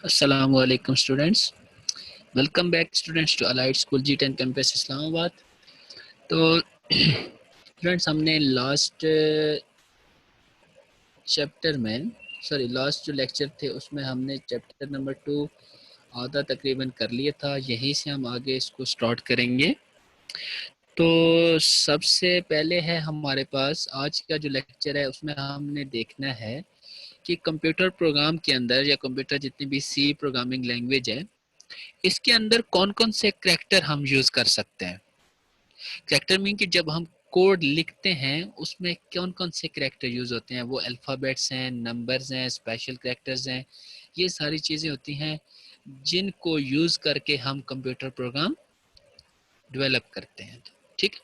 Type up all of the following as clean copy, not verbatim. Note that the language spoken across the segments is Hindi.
Assalamu alaikum students. Welcome back students to Allied School G10 campus Islamabad. तो स्टूडेंट्स हमने लास्ट चैप्टर में लास्ट जो लेक्चर थे उसमें हमने चैप्टर नंबर 2 आधा तकरीबन कर लिया था। यहीं से हम आगे इसको स्टार्ट करेंगे। तो सबसे पहले है हमारे पास आज का जो लेक्चर है उसमें हमने देखना है कि कंप्यूटर प्रोग्राम के अंदर या कंप्यूटर जितनी भी सी प्रोग्रामिंग लैंग्वेज है इसके अंदर कौन कौन से करैक्टर हम यूज कर सकते हैं। करैक्टर मीन कि जब हम कोड लिखते हैं उसमें कौन कौन से करैक्टर यूज होते हैं। वो अल्फ़ाबेट्स हैं, नंबर्स हैं, स्पेशल करैक्टर्स हैं। ये सारी चीज़ें होती हैं जिनको यूज करके हम कंप्यूटर प्रोग्राम डेवलप करते हैं। ठीक,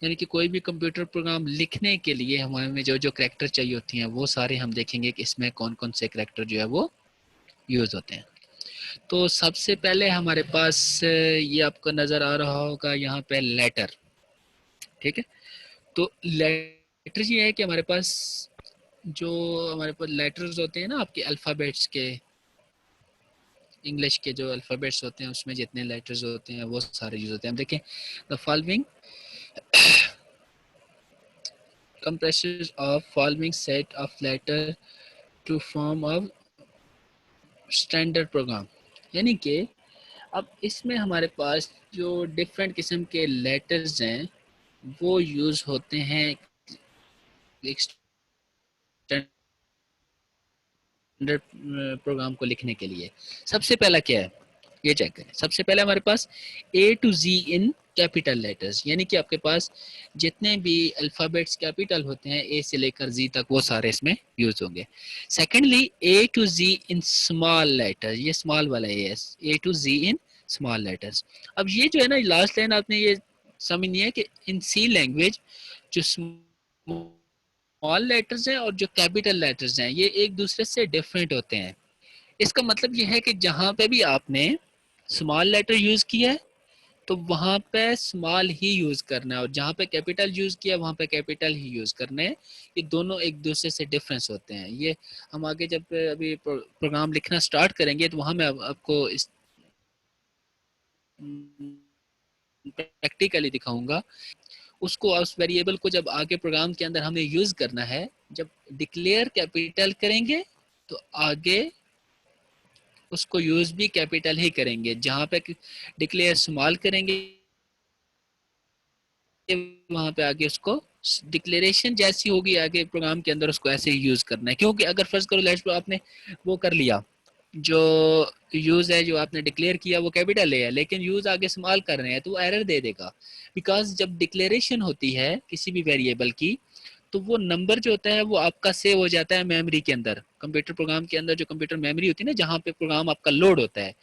यानी कि कोई भी कंप्यूटर प्रोग्राम लिखने के लिए हमें जो जो करैक्टर चाहिए होती हैं वो सारे हम देखेंगे कि इसमें कौन कौन से करैक्टर जो है वो यूज होते हैं। तो सबसे पहले हमारे पास ये आपको नज़र आ रहा होगा यहाँ पे लेटर। ठीक है, तो लेटर ये है कि हमारे पास जो हमारे पास लेटर्स होते हैं ना आपके अल्फ़ाबेट्स के, इंग्लिश के जो अल्फ़ाबेट्स होते हैं उसमें जितने लेटर्स होते हैं वो सारे यूज होते हैं। हम देखें the following compresses of following set of letter to form a standard program। यानी कि अब इसमें हमारे पास जो डिफरेंट किस्म के लेटर्स हैं वो यूज होते हैं एक स्टैंडर्ड प्रोग्राम को लिखने के लिए। सबसे पहला क्या है ये चेक करें। सबसे पहले हमारे पास A to Z in capital letters, यानी कि आपके पास जितने भी अल्फ़ाबेट्स कैपिटल होते हैं ए से लेकर जी तक वो सारे इसमें यूज होंगे। Secondly A to Z in small letters, ये स्मॉल वाला A to Z in small letters. अब ये जो है ना लास्ट लाइन आपने ये समझनी है कि इन सी लैंग्वेज जो स्मॉल लेटर्स हैं और जो कैपिटल लेटर्स हैं ये एक दूसरे से डिफरेंट होते हैं। इसका मतलब ये है कि जहाँ पे भी आपने स्मॉल लेटर यूज किया है तो वहाँ पे स्मॉल ही यूज करना है, और जहाँ पे कैपिटल यूज किया वहाँ पे कैपिटल ही यूज करने हैं। ये दोनों एक दूसरे से डिफरेंस होते हैं। ये हम आगे जब अभी प्रोग्राम लिखना स्टार्ट करेंगे तो वहाँ मैं आपको इस प्रैक्टिकली दिखाऊंगा। उसको उस वेरिएबल को जब आगे प्रोग्राम के अंदर हमें यूज करना है, जब डिक्लेयर कैपिटल करेंगे तो आगे उसको यूज भी कैपिटल ही करेंगे। जहां पे डिक्लेयर स्मॉल करेंगे वहां पे आगे उसको डिक्लेरेशन जैसी होगी आगे प्रोग्राम के अंदर उसको ऐसे ही यूज करना है। क्योंकि अगर फर्स्ट करो लेट्स आपने वो कर लिया, जो यूज है जो आपने डिक्लेयर किया वो कैपिटल है लेकिन यूज आगे स्मॉल कर रहे हैं तो वो एरर दे देगा। बिकॉज जब डिक्लेरेशन होती है किसी भी वेरिएबल की तो वो नंबर जो होता है वो आपका सेव हो जाता है मेमोरी के अंदर। कंप्यूटर प्रोग्राम के अंदर जो कंप्यूटर मेमोरी होती है ना जहाँ पे प्रोग्राम आपका लोड होता है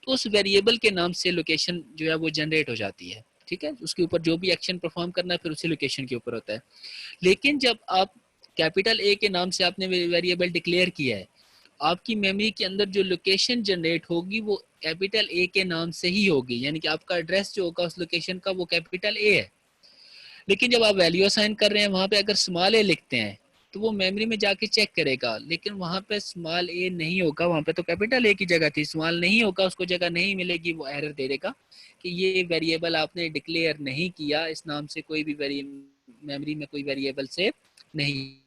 तो उस वेरिएबल के नाम से लोकेशन जो है वो जनरेट हो जाती है। ठीक है, उसके ऊपर जो भी एक्शन परफॉर्म करना है फिर उसी लोकेशन के ऊपर होता है। लेकिन जब आप कैपिटल ए के नाम से आपने वेरिएबल डिक्लेयर किया है, आपकी मेमोरी के अंदर जो लोकेशन जनरेट होगी वो कैपिटल ए के नाम से ही होगी, यानी कि आपका एड्रेस जो होगा उस लोकेशन का वो कैपिटल ए है। लेकिन जब आप वैल्यू असाइन कर रहे हैं वहां पे अगर स्मॉल ए लिखते हैं तो वो मेमोरी में जाके चेक करेगा, लेकिन वहां पे स्मॉल ए नहीं होगा, वहां पे तो कैपिटल ए की जगह थी, स्मॉल नहीं होगा, उसको जगह नहीं मिलेगी, वो एरर दे देगा कि ये वेरिएबल आपने डिक्लेयर नहीं किया, इस नाम से कोई भी मेमोरी में कोई वेरिएबल सेव नहीं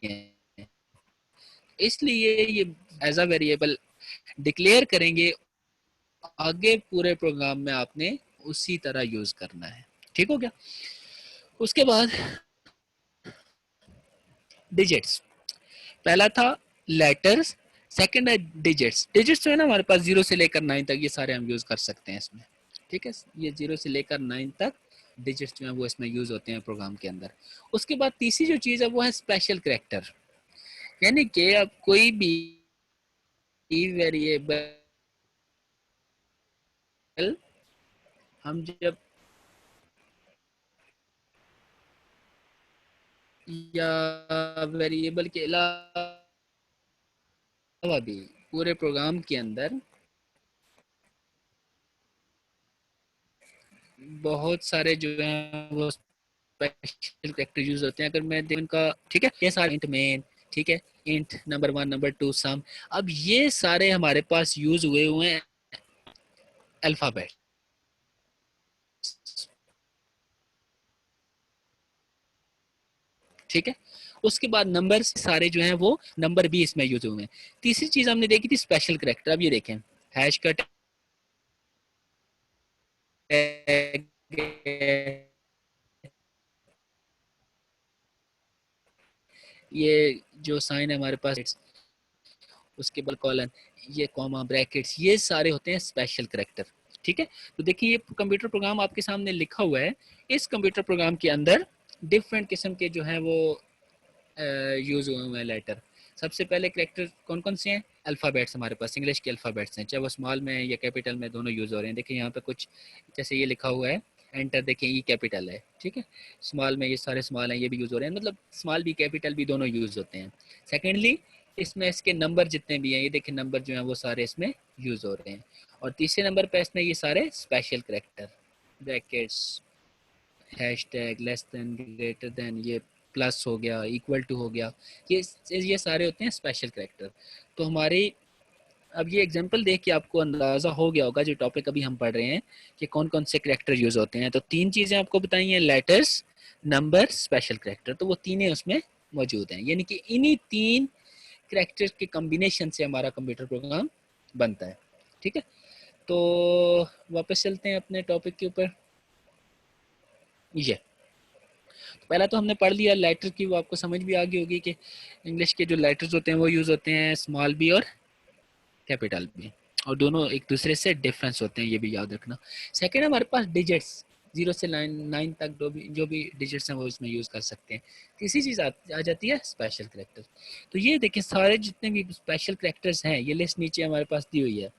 है। इसलिए ये एज अ वेरिएबल डिक्लेयर करेंगे, आगे पूरे प्रोग्राम में आपने उसी तरह यूज करना है। ठीक हो गया। उसके बाद डिजिट्स, पहला था लेटर्स, सेकंड है डिजिट्स। डिजिट्स जो है ना हमारे पास 0 से लेकर 9 तक ये सारे हम यूज कर सकते हैं इसमें। ठीक है, ये 0 से लेकर 9 तक डिजिट्स जो है वो इसमें यूज होते हैं प्रोग्राम के अंदर। उसके बाद तीसरी जो चीज है वो है स्पेशल करैक्टर, यानी कि अब कोई भी वेरिएबल हम जब या वेरिएबल के अलावा भी पूरे प्रोग्राम के अंदर बहुत सारे जो है वो स्पेशल कैरेक्टर यूज होते हैं। अगर मैं इनका, ठीक है, ये सारे इंट मेन ठीक है, इंट नंबर 1 नंबर 2 सम। अब ये सारे हमारे पास यूज हुए हुए हैं अल्फाबेट, ठीक है। उसके बाद नंबर सारे जो हैं वो नंबर भी इसमें यूज हुए हैं। तीसरी चीज हमने देखी थी स्पेशल करेक्टर। अब ये देखें, हैश का टैग, ये जो साइन है हमारे पास, उसके बाद कॉलन, ये कॉमा ब्रैकेट्स, ये सारे होते हैं स्पेशल करेक्टर, ठीक है। तो देखिए ये कंप्यूटर प्रोग्राम आपके सामने लिखा हुआ है। इस कंप्यूटर प्रोग्राम के अंदर डिफरेंट किस्म के जो है वो यूज हुए हुए हैं लेटर। सबसे पहले करेक्टर कौन कौन से हैं? अल्फ़ाबेट्स हमारे पास इंग्लिश के अल्फ़ाबेट्स हैं, चाहे वो स्मॉल में या कैपिटल में, दोनों यूज़ हो रहे हैं। देखिए यहाँ पे कुछ जैसे ये लिखा हुआ है एंटर, देखिए ई कैपिटल है, ठीक है। स्मॉल में ये सारे स्मॉल हैं, ये भी यूज़ हो रहे हैं, मतलब स्मॉल भी कैपिटल भी दोनों यूज़ होते हैं। सेकेंडली इसमें इसके नंबर जितने भी हैं, ये देखिए नंबर जो हैं वो सारे इसमें यूज़ हो रहे हैं। और तीसरे नंबर पर इसमें ये सारे special character, brackets, hash tag, less than, greater than, ये प्लस हो गया, इक्वल टू हो गया, ये सारे होते हैं स्पेशल करेक्टर। तो हमारी अब ये एग्जांपल देख के आपको अंदाज़ा हो गया होगा जो टॉपिक अभी हम पढ़ रहे हैं कि कौन कौन से करेक्टर यूज होते हैं। तो तीन चीज़ें आपको बताई हैं, लेटर्स, नंबर, स्पेशल करेक्टर। तो वो तीनों उसमें मौजूद हैं, यानी कि इन्हीं तीन करेक्टर्स के कम्बिनेशन से हमारा कंप्यूटर प्रोग्राम बनता है, ठीक है। तो वापस चलते हैं अपने टॉपिक के ऊपर। ये पहला तो हमने पढ़ लिया लेटर की, वो आपको समझ भी आ गई होगी कि इंग्लिश के जो लेटर्स होते हैं वो यूज़ होते हैं स्मॉल बी और कैपिटल बी, और दोनों एक दूसरे से डिफरेंस होते हैं, ये भी याद रखना। सेकेंड हमारे पास डिजिट्स, 0 से 9 तक जो भी डिजिट्स हैं वो इसमें यूज़ कर सकते हैं। तीसरी चीज़ आ जाती है स्पेशल करेक्टर। तो ये देखें सारे जितने भी स्पेशल करेक्टर्स हैं, ये लिस्ट नीचे हमारे पास दी हुई है,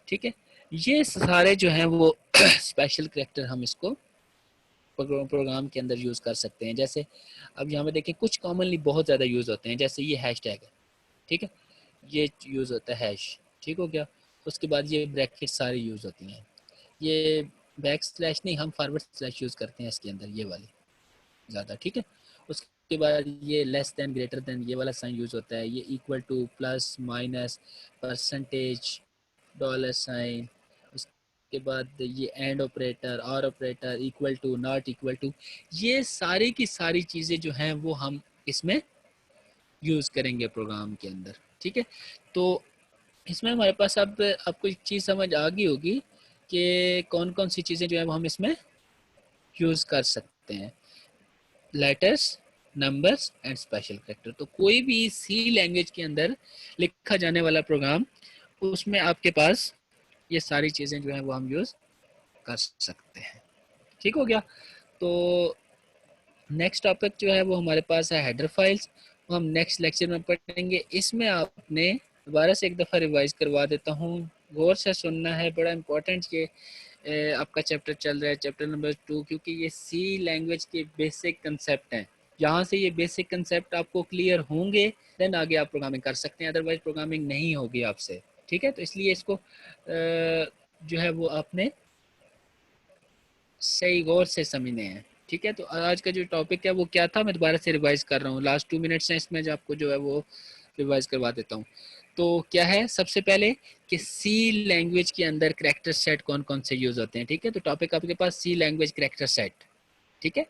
ठीक है। ये सारे जो हैं वो स्पेशल करेक्टर हम इसको प्रोग्राम के अंदर यूज़ कर सकते हैं। जैसे अब यहाँ पे देखें कुछ कॉमनली बहुत ज़्यादा यूज़ होते हैं, जैसे ये हैश टैग है, ठीक है, ये यूज़ होता है हैश, ठीक हो गया। उसके बाद ये ब्रैकेट सारी यूज़ होती हैं। ये बैक स्लैश नहीं, हम फॉरवर्ड स्लैश यूज़ करते हैं इसके अंदर, ये वाली ज़्यादा, ठीक है। उसके बाद ये लेस दैन, ग्रेटर दैन, ये वाला साइन यूज़ होता है। ये equal to, plus, minus, percentage, dollar sign, उसके बाद ये एंड ऑपरेटर, और operator, equal to, not equal to, ये सारी की सारी चीज़ें जो हैं वो हम इसमें यूज़ करेंगे प्रोग्राम के अंदर, ठीक है। तो इसमें हमारे पास अब आपको एक चीज़ समझ आ गई होगी कि कौन कौन सी चीज़ें जो है वो हम इसमें यूज़ कर सकते हैं, letters, numbers and special character. तो कोई भी सी लैंग्वेज के अंदर लिखा जाने वाला प्रोग्राम, उसमें आपके पास ये सारी चीज़ें जो है वो हम यूज़ कर सकते हैं, ठीक हो गया। तो नेक्स्ट टॉपिक जो है वो हमारे पास है हेडर फाइल्स, वो हम नेक्स्ट लेक्चर में पढ़ेंगे। इसमें आपने दोबारा से एक दफ़ा रिवाइज करवा देता हूँ, गौर से सुनना है, बड़ा इंपॉर्टेंट ये आपका चैप्टर चल रहा है, चैप्टर नंबर 2, क्योंकि ये सी लैंग्वेज के बेसिक कंसेप्ट हैं। यहाँ से ये बेसिक कंसेप्ट आपको क्लियर होंगे, देन आगे आप प्रोग्रामिंग कर सकते हैं, अदरवाइज प्रोग्रामिंग नहीं होगी आपसे, ठीक है। तो इसलिए इसको जो है वो आपने सही गौर से समझने हैं, ठीक है। तो आज का जो टॉपिक है वो क्या था, मैं दोबारा से रिवाइज कर रहा हूँ, लास्ट 2 मिनट्स हैं इसमें, जो आपको जो है वो रिवाइज करवा देता हूँ। तो क्या है, सबसे पहले कि सी लैंग्वेज के अंदर करेक्टर सेट कौन कौन से यूज होते हैं, ठीक है। तो टॉपिक आपके पास सी लैंग्वेज करेक्टर सेट, ठीक है,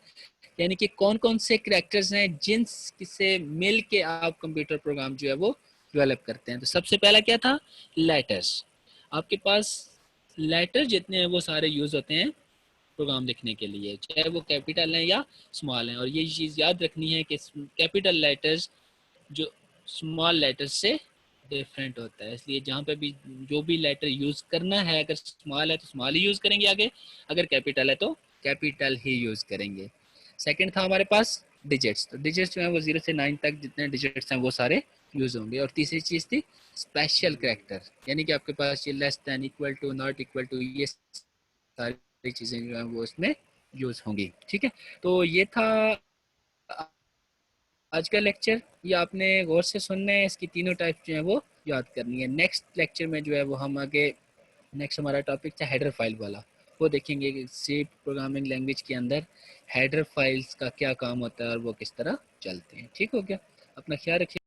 यानी कि कौन कौन से करेक्टर्स हैं जिनसे मिल के आप कंप्यूटर प्रोग्राम जो है वो डेवलप करते हैं। तो सबसे पहला क्या था, लेटर्स। आपके पास लेटर जितने हैं वो सारे यूज होते हैं प्रोग्राम लिखने के लिए, चाहे वो कैपिटल हैं या स्मॉल हैं। और ये चीज़ याद रखनी है कि कैपिटल लेटर्स जो स्मॉल लेटर्स से डिफरेंट होता है, इसलिए जहाँ पे भी जो भी लेटर यूज़ करना है, अगर स्मॉल है तो स्मॉल ही यूज़ करेंगे आगे, अगर कैपिटल है तो कैपिटल ही यूज़ करेंगे। सेकंड था हमारे पास डिजिट्स। तो डिजिट्स जो है वो 0 से 9 तक जितने डिजिट्स हैं वो सारे यूज़ होंगे। और तीसरी चीज़ थी स्पेशल करेक्टर, यानी कि आपके पास ये less than, equal to, not equal to, ये सारी चीज़ें जो हैं वो इसमें यूज़ होंगी, ठीक है। तो ये था आज का लेक्चर, ये आपने गौर से सुनना है, इसकी तीनों टाइप जो है वो याद करनी है। नेक्स्ट लेक्चर में जो है वो हम आगे, नेक्स्ट हमारा टॉपिक था हेडर फाइल वाला, वो देखेंगे कि सी प्रोग्रामिंग लैंग्वेज के अंदर हेडर फाइल्स का क्या काम होता है और वो किस तरह चलते हैं, ठीक हो गया। अपना ख्याल रखिए।